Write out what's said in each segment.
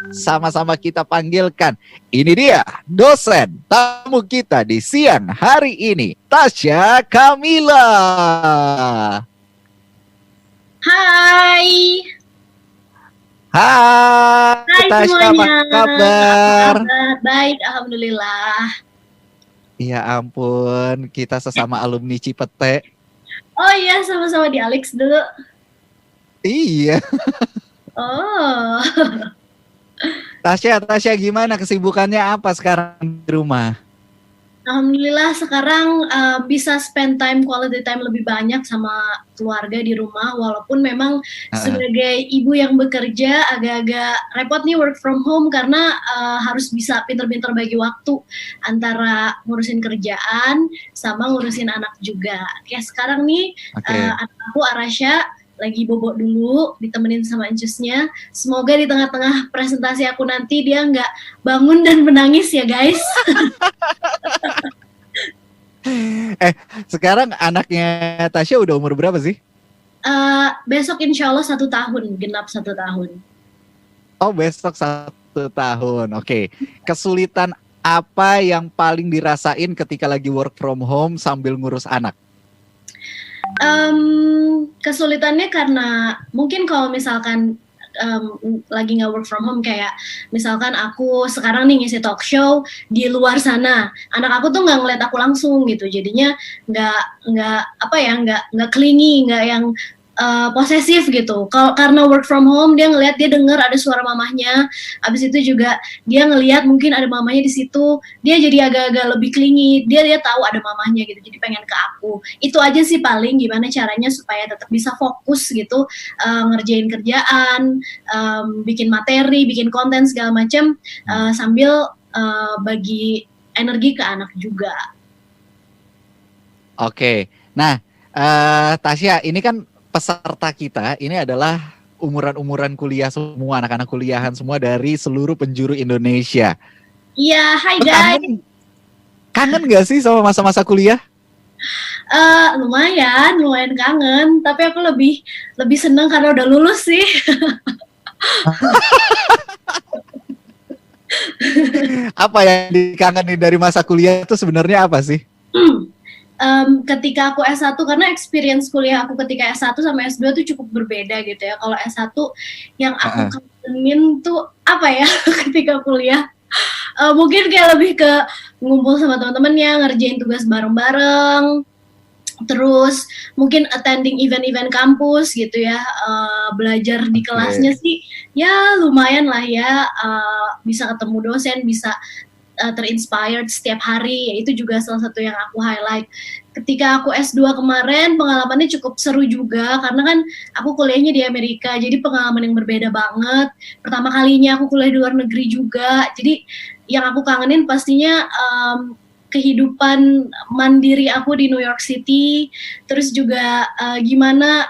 sama-sama kita panggilkan. Ini dia dosen tamu kita di siang hari ini, Tasya Kamila. Hai. Hai Tasya, semuanya. apa kabar? Baik, alhamdulillah. Ya ampun, kita sesama alumni Cipete. Oh iya, sama-sama di Alex dulu. Iya. Oh. Tasya gimana kesibukannya apa sekarang di rumah? Alhamdulillah sekarang bisa spend quality time lebih banyak sama keluarga di rumah, walaupun memang sebagai ibu yang bekerja agak-agak repot nih work from home karena harus bisa pinter-pinter bagi waktu antara ngurusin kerjaan sama ngurusin anak juga. Kayak sekarang nih anak aku Arasha lagi bobok dulu, ditemenin sama encusnya. Semoga di tengah-tengah presentasi aku nanti dia nggak bangun dan menangis ya guys. Sekarang anaknya Tasya udah umur berapa sih? Besok insya Allah 1 tahun, genap 1 tahun. Oh besok 1 tahun, oke. Kesulitan apa yang paling dirasain ketika lagi work from home sambil ngurus anak? Kesulitannya karena mungkin kalau misalkan lagi nggak work from home, kayak misalkan aku sekarang nih ngisi talk show di luar sana, anak aku tuh nggak ngeliat aku langsung gitu, jadinya nggak clingy, nggak yang posesif gitu. Karena work from home dia ngeliat, dia denger ada suara mamahnya, abis itu juga dia ngeliat mungkin ada mamahnya di situ, dia jadi agak-agak lebih clingy, dia tahu ada mamahnya gitu, jadi pengen ke aku. Itu aja sih paling gimana caranya supaya tetap bisa fokus gitu, ngerjain kerjaan, bikin materi, bikin konten segala macam, sambil bagi energi ke anak juga. Oke, nah Tasya, ini kan peserta kita ini adalah umuran-umuran kuliah semua, anak-anak kuliahan semua dari seluruh penjuru Indonesia. Iya, hai guys. Kangen gak sih sama masa-masa kuliah? Lumayan kangen, tapi aku lebih seneng karena udah lulus sih. Apa yang dikangenin dari masa kuliah itu sebenarnya apa sih? Ketika aku S1, karena experience kuliah aku ketika S1 sama S2 tuh cukup berbeda gitu ya. Kalau S1 yang aku kangenin tuh apa ya ketika kuliah, mungkin kayak lebih ke ngumpul sama teman-temannya, ngerjain tugas bareng-bareng, terus mungkin attending event-event kampus gitu ya, belajar di kelasnya sih ya lumayan lah ya, bisa ketemu dosen, bisa terinspired setiap hari, ya itu juga salah satu yang aku highlight. Ketika aku S2 kemarin, pengalamannya cukup seru juga, karena kan aku kuliahnya di Amerika, jadi pengalaman yang berbeda banget. Pertama kalinya aku kuliah di luar negeri juga, jadi yang aku kangenin pastinya kehidupan mandiri aku di New York City, terus juga gimana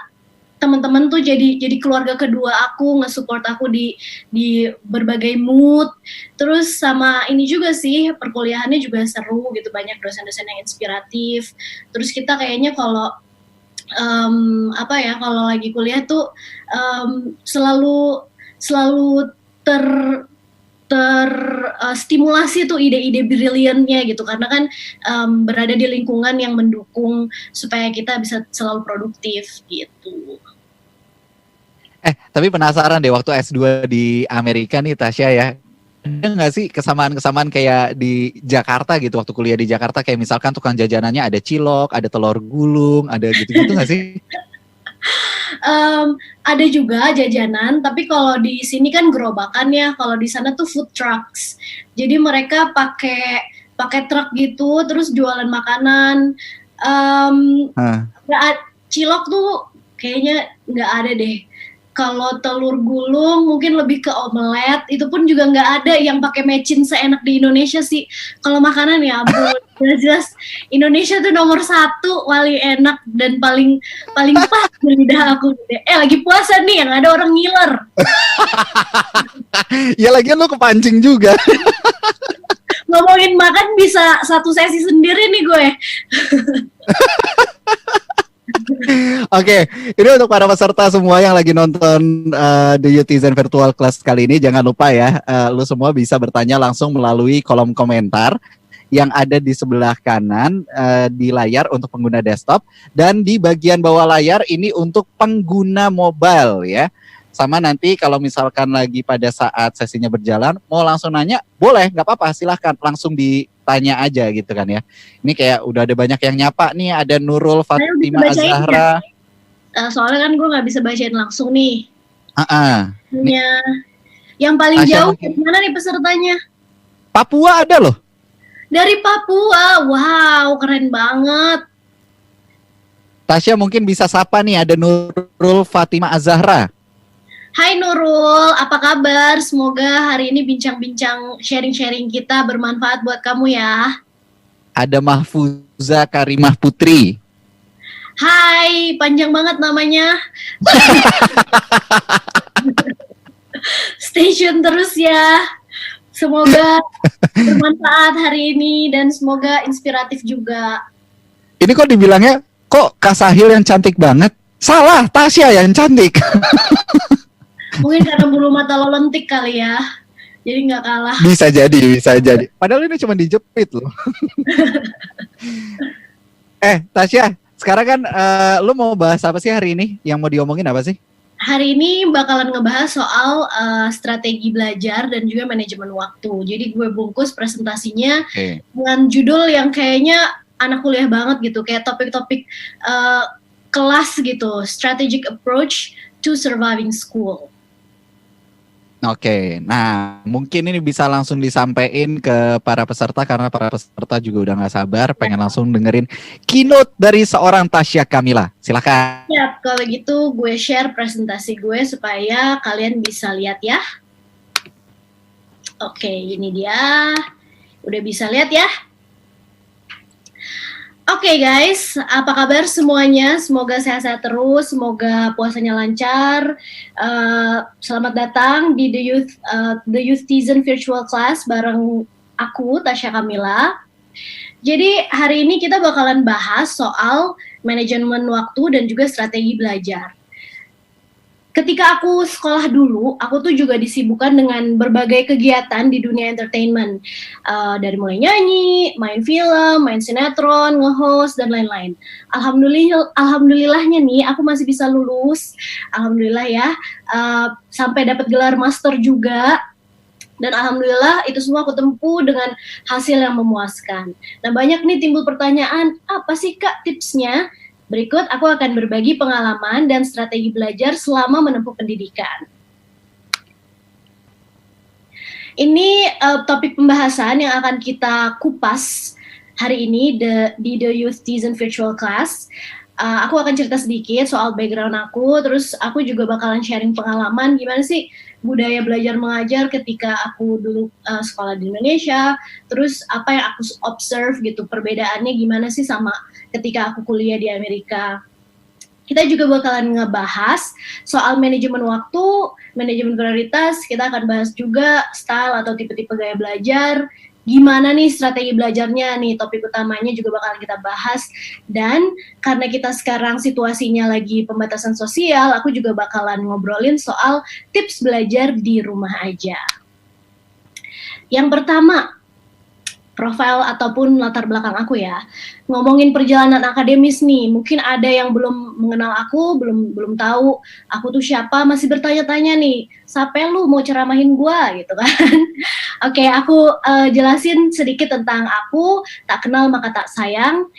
teman-teman tuh jadi keluarga kedua aku, nge-support aku di berbagai mood. Terus sama ini juga sih, perkuliahannya juga seru gitu, banyak dosen-dosen yang inspiratif. Terus kita kayaknya kalau kalau lagi kuliah tuh selalu stimulasi tuh ide-ide briliannya gitu, karena kan berada di lingkungan yang mendukung supaya kita bisa selalu produktif gitu. Tapi penasaran deh, waktu S2 di Amerika nih Tasya ya, ada nggak sih kesamaan-kesamaan kayak di Jakarta gitu, waktu kuliah di Jakarta, kayak misalkan tukang jajanannya ada cilok, ada telur gulung, ada gitu-gitu nggak sih? Ada juga jajanan, tapi kalau di sini kan gerobakan ya, kalau di sana tuh food trucks. Jadi mereka pakai truk gitu, terus jualan makanan. Cilok tuh kayaknya nggak ada deh. Kalau telur gulung mungkin lebih ke omelet, itu pun juga nggak ada yang pakai mecin seenak di Indonesia sih. Kalau makanan ya ampun, jelas Indonesia tuh nomor 1, paling enak dan paling pas di lidah aku. Lagi puasa nih, yang ada orang ngiler. Ya lagian lo kepancing juga. Ngomongin makan bisa 1 sesi sendiri nih gue. Oke, ini untuk para peserta semua yang lagi nonton The Youtizen Virtual Class kali ini, jangan lupa ya, lu semua bisa bertanya langsung melalui kolom komentar yang ada di sebelah kanan di layar untuk pengguna desktop, dan di bagian bawah layar ini untuk pengguna mobile ya. Sama nanti kalau misalkan lagi pada saat sesinya berjalan mau langsung nanya, boleh, nggak apa-apa, silahkan langsung ditanya aja gitu kan ya. Ini kayak udah ada banyak yang nyapa nih, ada Nurul Fatima Azahra. Soalnya kan gue nggak bisa bacain langsung nih. Yang paling jauh mana nih pesertanya? Papua ada loh. Dari Papua, wow, keren banget. Tasya mungkin bisa sapa nih, ada Nurul Fatima Azahra. Hai Nurul, apa kabar? Semoga hari ini bincang-bincang sharing-sharing kita bermanfaat buat kamu ya. Ada Mahfuza Karimah Putri. Hai, panjang banget namanya. Stay tune terus ya. Semoga bermanfaat hari ini dan semoga inspiratif juga. Ini kok dibilangnya, kok Kak Sahil yang cantik banget? Salah, Tasya yang cantik. Mungkin karena bulu mata lo lentik kali ya. Jadi nggak kalah. Bisa jadi. Padahal ini cuma dijepit loh. Tasya, sekarang kan lu mau bahas apa sih hari ini? Yang mau diomongin apa sih? Hari ini bakalan ngebahas soal strategi belajar dan juga manajemen waktu. Jadi gue bungkus presentasinya dengan judul yang kayaknya anak kuliah banget gitu. Kayak topik-topik kelas gitu. Strategic Approach to Surviving School. Oke, nah mungkin ini bisa langsung disampaikan ke para peserta karena para peserta juga udah gak sabar pengen langsung dengerin keynote dari seorang Tasya Kamila. Silakan. Ya, kalau gitu gue share presentasi gue supaya kalian bisa lihat ya. Oke, ini dia. Udah bisa lihat ya? Oke guys, apa kabar semuanya? Semoga sehat-sehat terus, semoga puasanya lancar. Selamat datang di The Youtizen Virtual Class bareng aku, Tasya Kamila. Jadi hari ini kita bakalan bahas soal manajemen waktu dan juga strategi belajar. Ketika aku sekolah dulu, aku tuh juga disibukkan dengan berbagai kegiatan di dunia entertainment. Dari mulai nyanyi, main film, main sinetron, nge-host, dan lain-lain. Alhamdulillahnya nih, aku masih bisa lulus. Alhamdulillah ya, sampai dapat gelar master juga. Dan alhamdulillah itu semua aku tempuh dengan hasil yang memuaskan. Nah banyak nih timbul pertanyaan, apa sih Kak tipsnya? Berikut aku akan berbagi pengalaman dan strategi belajar selama menempuh pendidikan. Ini topik pembahasan yang akan kita kupas hari ini di The Youtizen Virtual Class. Aku akan cerita sedikit soal background aku, terus aku juga bakalan sharing pengalaman gimana sih budaya belajar mengajar ketika aku dulu sekolah di Indonesia, terus apa yang aku observe gitu, perbedaannya gimana sih sama ketika aku kuliah di Amerika. Kita juga bakalan ngebahas soal manajemen waktu, manajemen prioritas, kita akan bahas juga style atau tipe-tipe gaya belajar, gimana nih strategi belajarnya nih, topik utamanya juga bakalan kita bahas. Dan karena kita sekarang situasinya lagi pembatasan sosial, aku juga bakalan ngobrolin soal tips belajar di rumah aja. Yang pertama, profil ataupun latar belakang aku ya. Ngomongin perjalanan akademis nih, mungkin ada yang belum mengenal aku, belum tahu aku tuh siapa, masih bertanya-tanya nih, siapa lu mau ceramahin gua gitu kan. Oke, aku jelasin sedikit tentang aku, tak kenal maka tak sayang.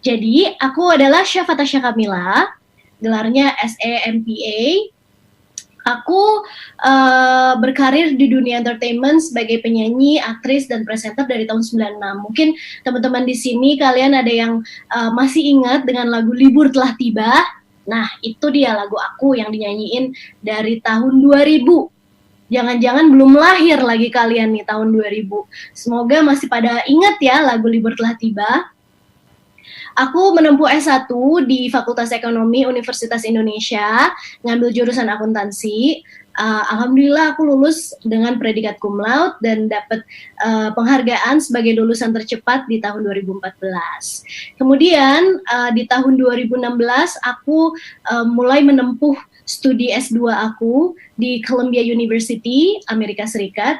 Jadi, aku adalah Syafa Tasya Kamila, gelarnya SEMPA. Aku berkarir di dunia entertainment sebagai penyanyi, aktris, dan presenter dari tahun 96. Mungkin teman-teman di sini kalian ada yang masih ingat dengan lagu Libur Telah Tiba. Nah, itu dia lagu aku yang dinyanyiin dari tahun 2000. Jangan-jangan belum lahir lagi kalian nih tahun 2000. Semoga masih pada ingat ya lagu Libur Telah Tiba. Aku menempuh S1 di Fakultas Ekonomi Universitas Indonesia, ngambil jurusan akuntansi. Alhamdulillah aku lulus dengan predikat cum laude dan dapat penghargaan sebagai lulusan tercepat di tahun 2014. Kemudian di tahun 2016 aku mulai menempuh studi S2 aku di Columbia University, Amerika Serikat.